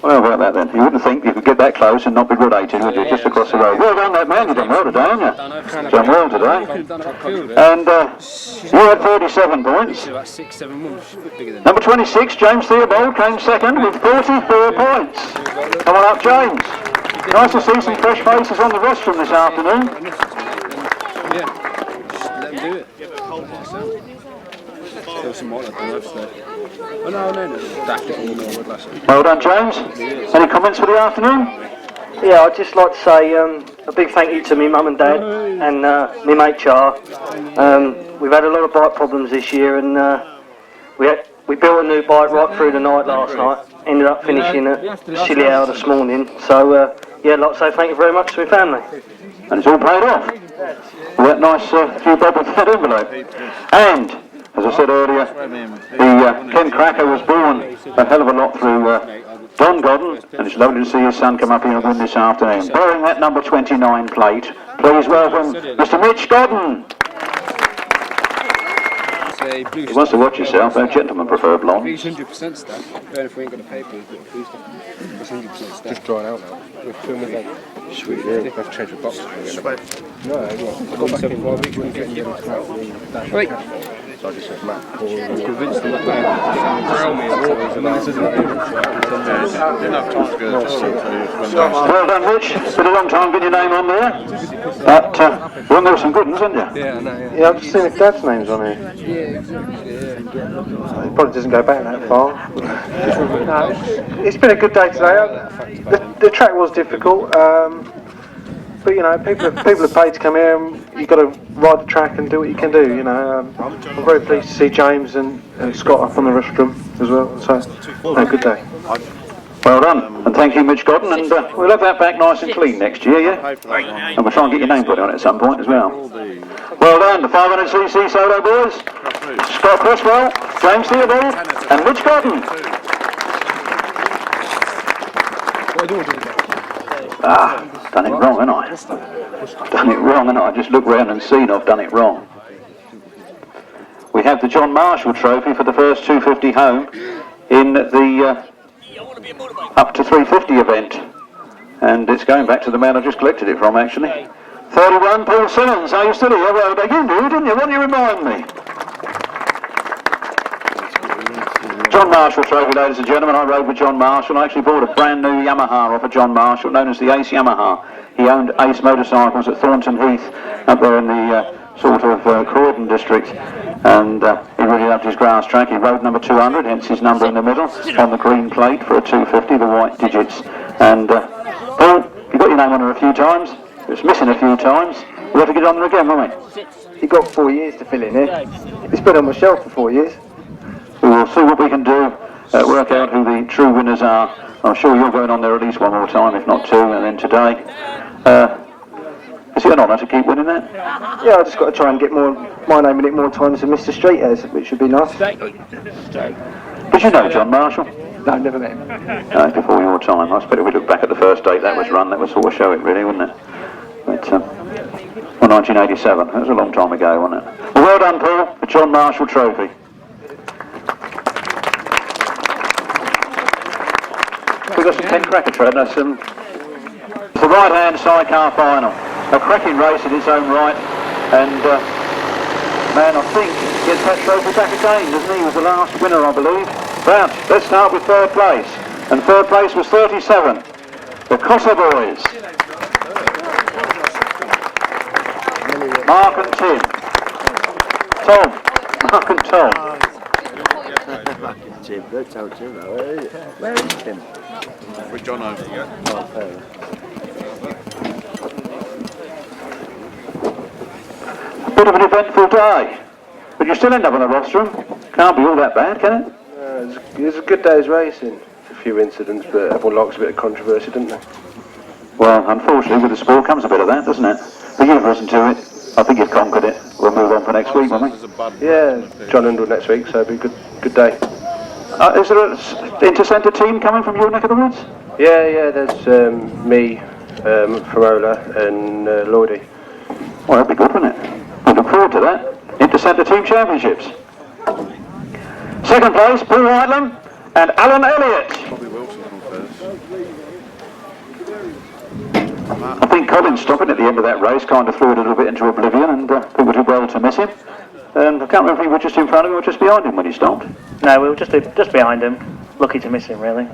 Well, about that then. You wouldn't think you could get that close and not be related, would you? Just across the road. Well done, that man. You've done well today, haven't you? Done well today. And you had 37 points. Number 26, James Theobald, came second with 44 points. Come on up, James. Nice to see some fresh faces on the rostrum this afternoon. Yeah, let him do it. Well done, James. Any comments for the afternoon? Yeah, I'd just like to say a big thank you to me mum and dad and me mate Char. We've had a lot of bike problems this year, and we built a new bike right through the night last night. Ended up finishing at a silly hour this morning. So yeah, I'd like to say thank you very much to my family. And it's all paid off. Well, that nice few bob with that envelope. And as I said earlier, the Ken Kracker was born a hell of a lot through Don Godden, and it's lovely to see his son come up here and win this afternoon. Bearing that number 29 plate, please welcome Mr. Mitch Godden. He wants to watch yourself, those gentlemen prefer blonde. He's 100% stuff. Even if we ain't got the papers, but it's 100% stuff. Just drying out now. We're filming that. Sweet, yeah. I have to change the box. No, I got back in 5 weeks when getting you out. Wait. So I just said, Matt, convinced them that they grill me and water, and this isn't Well done, Rich. It's been a long time getting your name on there. But well, there were some good ones, haven't you? Yeah, I know, yeah. Yeah, I've just seen his dad's name's on here. Yeah, exactly, yeah. He probably doesn't go back that far. No, it's been a good day today. The track was difficult, but you know, people have paid to come here, and you've got to ride the track and do what you can do. You know, I'm very pleased to see James and Scott up on the rostrum as well. So, good day. Well done, and thank you, Mitch Godden, and we'll have that back nice and clean next year, yeah? And we'll try and get your name put on it at some point as well. Well done, the 500cc solo boys, Scott Cresswell, James Theobald, and Mitch Godden. Done it wrong, haven't I? Done it wrong, haven't I? Just look round and seen I've done it wrong. We have the John Marshall Trophy for the first 250 home in the up to 350 event, and it's going back to the man I just collected it from, actually. 31, Paul Simmons. Are you still here? Well, you knew, didn't you? Why don't you remind me? John Marshall Trophy, ladies and gentlemen. I rode with John Marshall. I actually bought a brand new Yamaha off of John Marshall, known as the Ace Yamaha. He owned Ace Motorcycles at Thornton Heath, up there in the sort of Croydon district, and he really loved his grass track. He rode number 200, hence his number in the middle, on the green plate for a 250, the white digits. And Paul, you got your name on there a few times. It was missing a few times. We'll have to get on there again, won't we? You've got 4 years to fill in here. It's been on my shelf for 4 years. We will see what we can do, work out who the true winners are. I'm sure you're going on there at least one more time, if not two, and then today. Is it an honour to keep winning that? Yeah, I've just got to try and get my name in it more times than Mr. Street has, which would be nice. Did you know John Marshall? No, never met him. No, before your time. I suppose if we look back at the first date that was run, that would sort of show it really, wouldn't it? But, well, 1987, that was a long time ago, wasn't it? Well done, Paul, the John Marshall Trophy. We've got some Ken Kracker tread. That's the right-hand sidecar final. A cracking race in its own right, and man, I think gets that trophy back again, doesn't he? He was the last winner, I believe. Right, let's start with third place, and third place was 37. The Cossar boys. Mark and Tim. Tom. Mark and Tom. Tim. Don't tell Tim though. Where is Tim? With John over. Oh, fair enough. Bit of an eventful day, but you still end up on the rostrum. Can't be all that bad, can it? It was a good day's racing. A few incidents, but everyone likes a bit of controversy, doesn't they? Well, unfortunately, with the sport comes a bit of that, doesn't it? But you've risen to it. I think you've conquered it. We'll move on for next week, won't we? Yeah, John Underwood next week, so it'll be a good day. Is there an inter-centre team coming from your neck of the woods? Yeah, there's me, Fumarola and Lloydie. Well, that'd be good, wouldn't it? We look forward to that. Inter-centre team championships. Second place, Paul Whitelam and Alan Elliott. Probably Wilson come first. I think Colin stopping at the end of that race kind of threw it a little bit into oblivion, and people did well to miss him. I can't remember if he was just in front of him or just behind him when he stopped. No, we were just behind him. Lucky to miss him, really.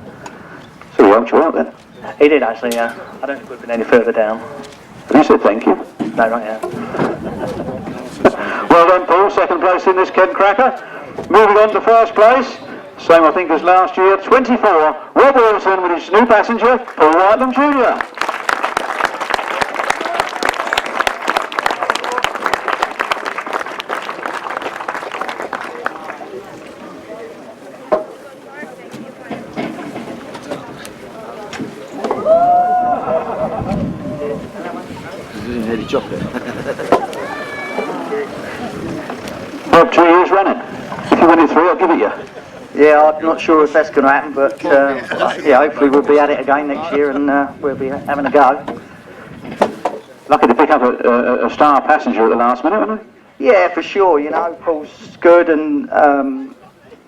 So he helped you out then? He did, actually, yeah. I don't think we've been any further down. And he said thank you. No, not yet. Well done, Paul. Second place in this Ken Cracker. Moving on to first place. Same, I think, as last year. 24. Rob Wilson with his new passenger, Paul Whitelam Jr. Nearly chocolate. Rob, 2 years running. If you win it 3, I'll give it you. Yeah, I'm not sure if that's going to happen, but yeah, hopefully we'll be at it again next year and we'll be having a go. Lucky to pick up a star passenger at the last minute, wasn't he? Yeah, for sure. You know, Paul's good, and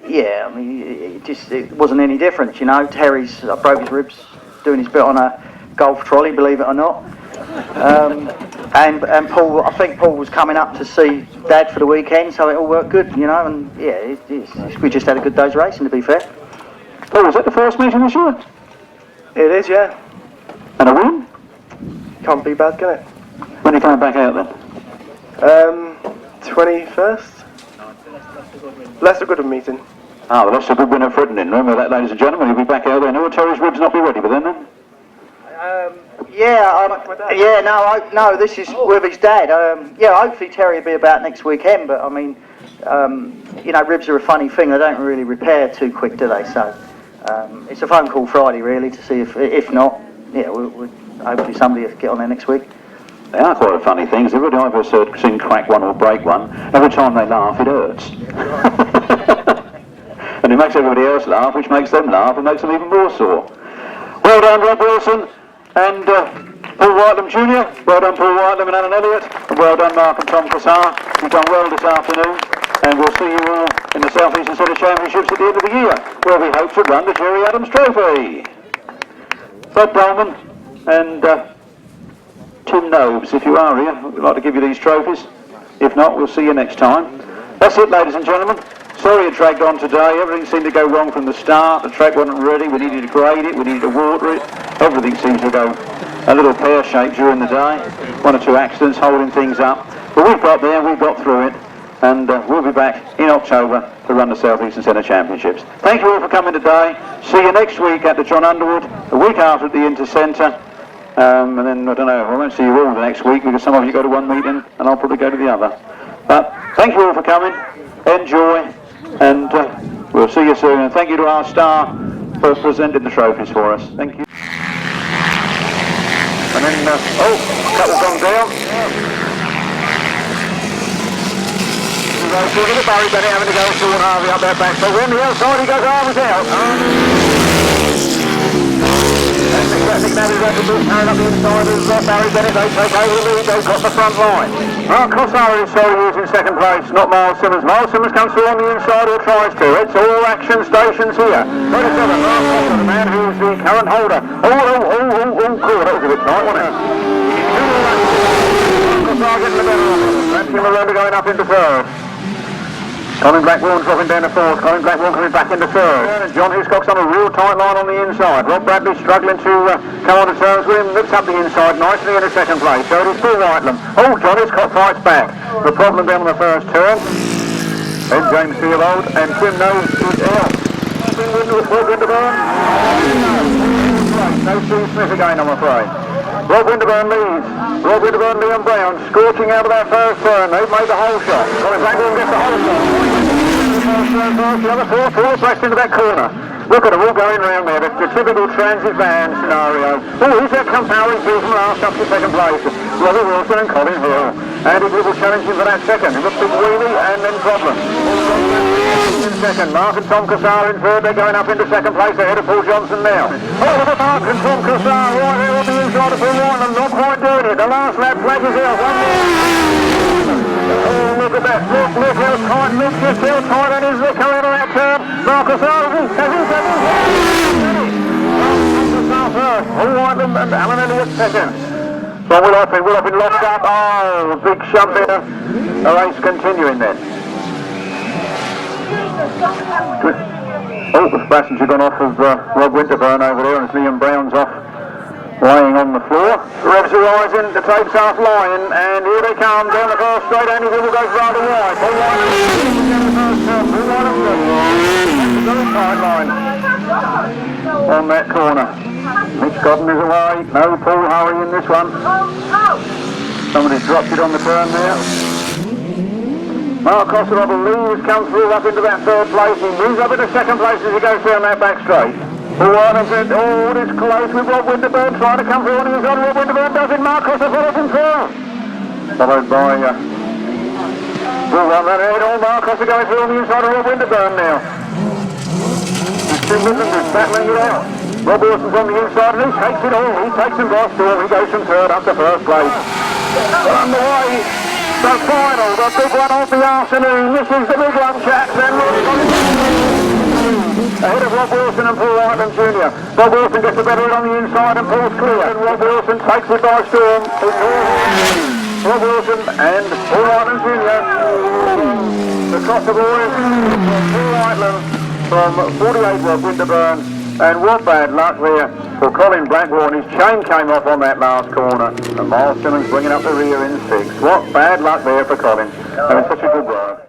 yeah, I mean, it wasn't any different. You know, Terry's broke his ribs doing his bit on a golf trolley, believe it or not. And Paul, I think Paul was coming up to see Dad for the weekend, so it all worked good, you know. And yeah, we just had a good day's racing, to be fair. Oh, was that the first meeting this year? It is, yeah. And a win? Can't be bad, can it? When are you coming back out then? 21st. Leicester Goodwin meeting. Ah, well, that's a good win at Fritton. Remember that, ladies and gentlemen. He'll be back out there. No, Terry's ribs not be ready by then, then? No, this is with his dad. Yeah, hopefully Terry will be about next weekend, but I mean, you know, ribs are a funny thing. They don't really repair too quick, do they? So it's a phone call Friday, really, to see if not, yeah, we'll hopefully somebody will get on there next week. They are quite funny things. Everybody I've ever seen crack one or break one, every time they laugh, it hurts. And it makes everybody else laugh, which makes them laugh and makes them even more sore. Well done, Rob Wilson and Paul Whitelam Jr. Well done, Paul Whitelam and Alan Elliott. And well done, Mark and Tom Cossar. You've done well this afternoon. And we'll see you all in the South Eastern Centre Championships at the end of the year, where we hope to run the Jerry Adams Trophy. Bob Dolman and Tim Nobes, if you are here, we'd like to give you these trophies. If not, we'll see you next time. That's it, ladies and gentlemen. Sorry it dragged on today. Everything seemed to go wrong from the start. The track wasn't ready. We needed to grade it. We needed to water it. Everything seems to go a little pear-shaped during the day. 1 or 2 accidents holding things up. But we've got there. We've got through it. And we'll be back in October to run the South Eastern Centre Championships. Thank you all for coming today. See you next week at the John Underwood. The week after at the Inter-Centre. And then, I don't know, I won't see you all the next week because some of you go to one meeting and I'll probably go to the other. But thank you all for coming. Enjoy. And we'll see you soon. And thank you to our star for presenting the trophies for us. Thank you. And then, couple's gone down. Look at the Barrie, Bennett having to go with Shaun, Harvey up there back. So on the outside he goes Harvey's out. And the Nicky carrying up the inside as Barrie, Bennett, they take over the lead, they've got the front line. Well, Cossar inside is in second place, not Myles Simmons. Myles Simmons comes through on the inside or tries to. It's all action stations here. 37, Mark Holder, the man who's the current holder. Cool, that was a bit tight, wasn't it? Cossar getting the better of it. That's Fumarola going up into third. Colin Blackbourn dropping down to fourth. Colin Blackbourn coming back into third. John Hiscock's on a real tight line on the inside. Rob Radley struggling to come on to terms with him. Lifts up the inside nicely in the second place. So it is Paul Whitelam. Oh, John Hiscock fights back. The problem down on the first turn. Then James Theobald and Tim Nobes is out. racing Winterburn. No Steve Smith again, I'm afraid. Rob Winterburn leads. Rob Winterburn, Liam Brown, scorching out of that first turn. They've made the whole shot. Colin Blackbourn gets the whole shot. The other four pressed into that corner. Look at them all going round there. The typical transit van scenario. Oh, who's that come powering through from last up to second place? Robbie Wilson and Colin Hill. Andi Gribble challenging for that second. He's got big wheelie and then problem. In second. Mark and Tom Cossar in third. They're going up into second place ahead of Paul Johnson now. Oh, look at Mark and Tom Cossar right there on the inside of Paul Whitelam. Not quite doing it. The last lap flag is out. One more. Oh, look at that. Look how tight. Look just how tight that is. They're coming out of that turn. Mark Cossar has Paul Whitelam and Alan Elliott second. So Will Offen locked up. Oh, a big shove there. The race continuing then. Oh, the passenger gone off of Rob Winterburn over there, and Liam Brown's off, laying on the floor. Revs are rising, the tape's half lying, and here they come down the first straight. Andi Gribble goes rather wide. Paul Whitelam very tight line on that corner. Mitch Godden is away. No Paul Harvey in this one. Somebody's dropped it on the turn there. Mark Cossar, I believe, has come through up into that third place. He moves up into second place as he goes down that back straight. Paul Whitelam said, oh, it is close with Rob Winterburn trying to come through on his own. Rob Winterburn does it. Mark Cossar follows him through. Followed by Paul Whitelam ahead. Oh, Mark Cossar going through on the inside of Rob Winterburn now. He's still with them, he's battling it out. Rob Wilson's on the inside and he takes it all. He takes him by storm. He goes from third up to first place. On the way, the final, the big one of the afternoon. This is the big one, chaps. And ahead of Rob Wilson and Paul Whitelam Jr. Rob Wilson gets the better on the inside and Paul's clear. And Rob Wilson takes it by storm. Rob Wilson and Paul Whitelam Jr. The Cossar boys, Paul Whitelam from 48 Rob Winterburn. And what bad luck there for Colin Blackbourn. His chain came off on that last corner. And Myles Simmons bringing up the rear in 6. What bad luck there for Colin. Having such a good drive.